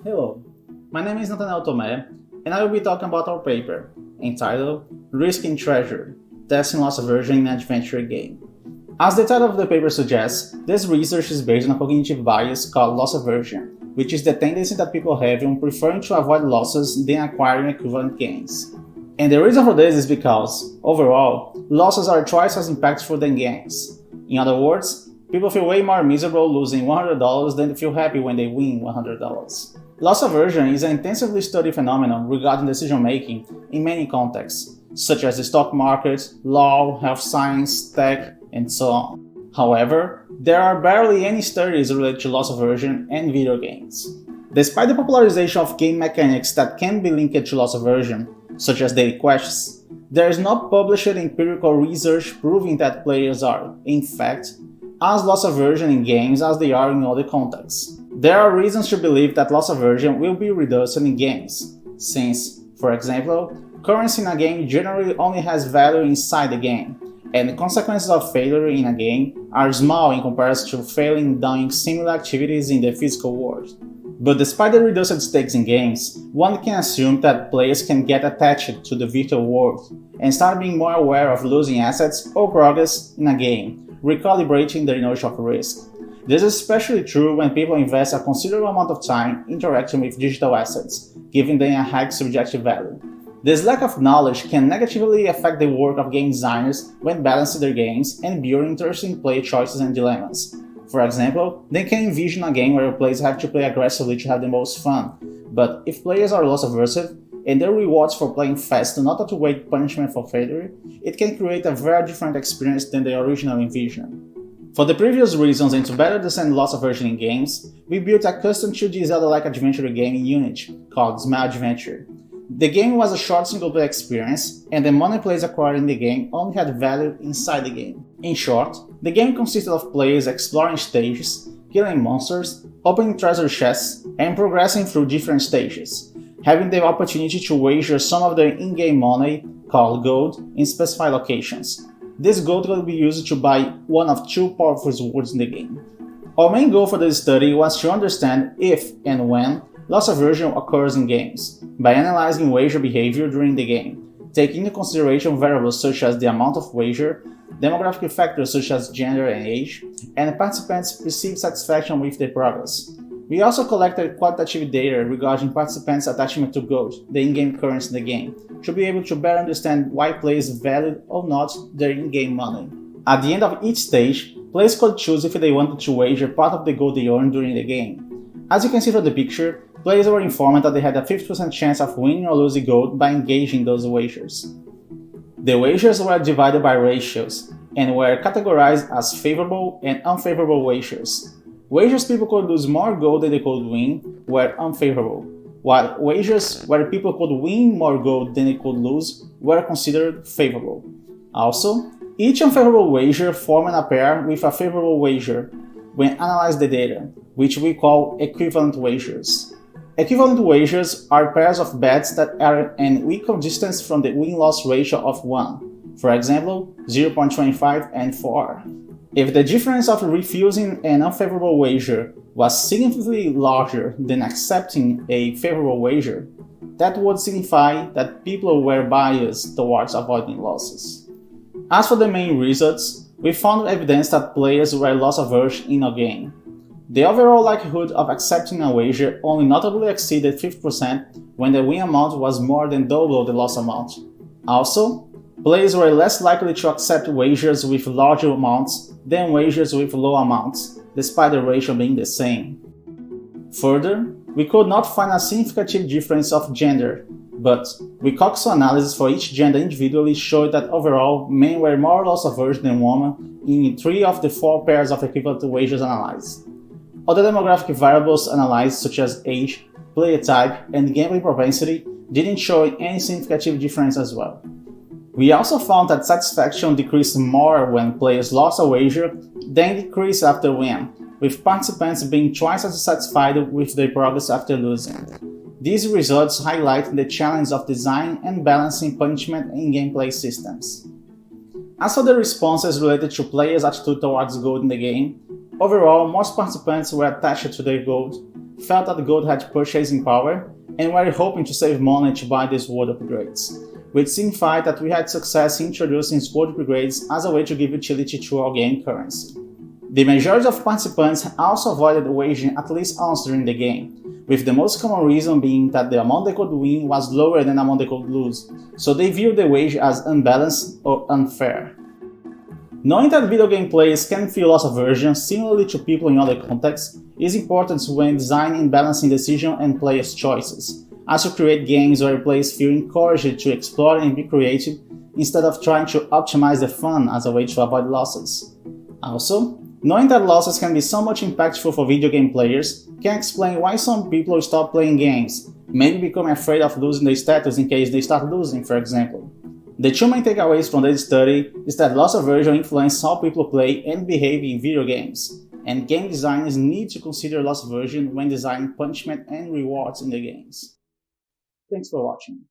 Hello, my name is Natanael Tomé, and I will be talking about our paper, entitled Risk and Treasure, Testing Loss Aversion in Adventure Game. As the title of the paper suggests, this research is based on a cognitive bias called loss aversion, which is the tendency that people have in preferring to avoid losses than acquiring equivalent gains. And the reason for this is because, overall, losses are twice as impactful than gains. In other words, people feel way more miserable losing $100 than they feel happy when they win $100. Loss aversion is an intensively studied phenomenon regarding decision-making in many contexts, such as the stock market, law, health science, tech, and so on. However, there are barely any studies related to loss aversion and video games. Despite the popularization of game mechanics that can be linked to loss aversion, such as daily quests, there is no published empirical research proving that players are, in fact, as loss aversion in games as they are in other contexts. There are reasons to believe that loss aversion will be reduced in games, since, for example, currency in a game generally only has value inside the game, and the consequences of failure in a game are small in comparison to failing doing similar activities in the physical world. But despite the reduced stakes in games, one can assume that players can get attached to the virtual world and start being more aware of losing assets or progress in a game, recalibrating the inertia of risk. This is especially true when people invest a considerable amount of time interacting with digital assets, giving them a high subjective value. This lack of knowledge can negatively affect the work of game designers when balancing their games and building interesting play choices and dilemmas. For example, they can envision a game where players have to play aggressively to have the most fun, but if players are loss aversive, and their rewards for playing fast do not outweigh punishment for failure, it can create a very different experience than they originally envisioned. For the previous reasons and to better understand loss aversion in games, we built a custom 2D Zelda-like adventure game in Unity called Smudge Venture. The game was a short single-player experience, and the money players acquired in the game only had value inside the game. In short, the game consisted of players exploring stages, killing monsters, opening treasure chests, and progressing through different stages, having the opportunity to wager some of their in-game money, called gold, in specified locations. This gold could be used to buy one of two powerful swords in the game. Our main goal for this study was to understand if and when loss aversion occurs in games, by analyzing wager behavior during the game, taking into consideration variables such as the amount of wager, demographic factors such as gender and age, and participants' perceived satisfaction with their progress. We also collected qualitative data regarding participants' attachment to gold, the in-game currency in the game, to be able to better understand why players valued or not their in-game money. At the end of each stage, players could choose if they wanted to wager part of the gold they earned during the game. As you can see from the picture, players were informed that they had a 50% chance of winning or losing gold by engaging in those wagers. The wagers were divided by ratios, and were categorized as favorable and unfavorable wagers. Wagers people could lose more gold than they could win were unfavorable, while wagers where people could win more gold than they could lose were considered favorable. Also, each unfavorable wager formed a pair with a favorable wager when analyzed the data, which we call equivalent wagers. Equivalent wagers are pairs of bets that are an equal distance from the win-loss ratio of 1, for example, 0.25 and 4. If the difference of refusing an unfavorable wager was significantly larger than accepting a favorable wager, that would signify that people were biased towards avoiding losses. As for the main results, we found evidence that players were loss averse in a game. The overall likelihood of accepting a wager only notably exceeded 50% when the win amount was more than double the loss amount. Also, players were less likely to accept wagers with larger amounts than wagers with low amounts, despite the ratio being the same. Further, we could not find a significant difference of gender, but Recalcitrant analysis for each gender individually showed that overall men were more loss averse than women in 3 of the 4 pairs of equivalent wagers analyzed. Other demographic variables analyzed such as age, player type, and gambling propensity didn't show any significant difference as well. We also found that satisfaction decreased more when players lost a wager than decreased after win, with participants being twice as satisfied with their progress after losing. These results highlight the challenge of designing and balancing punishment in gameplay systems. As for the responses related to players' attitude towards gold in the game, overall most participants were attached to their gold, felt that gold had purchasing power and were hoping to save money to buy these world upgrades, which signified that we had success in introducing world upgrades as a way to give utility to our game currency. The majority of participants also avoided wagering at least once during the game, with the most common reason being that the amount they could win was lower than the amount they could lose, so they viewed the wager as unbalanced or unfair. Knowing that video game players can feel loss aversion similarly to people in other contexts is important when designing and balancing decision and players' choices, as you create games where players feel encouraged to explore and be creative instead of trying to optimize the fun as a way to avoid losses. Also, knowing that losses can be so much impactful for video game players can explain why some people stop playing games, maybe becoming afraid of losing their status in case they start losing, for example. The two main takeaways from this study is that loss aversion influences how people play and behave in video games, and game designers need to consider loss aversion when designing punishment and rewards in the games. Thanks for watching.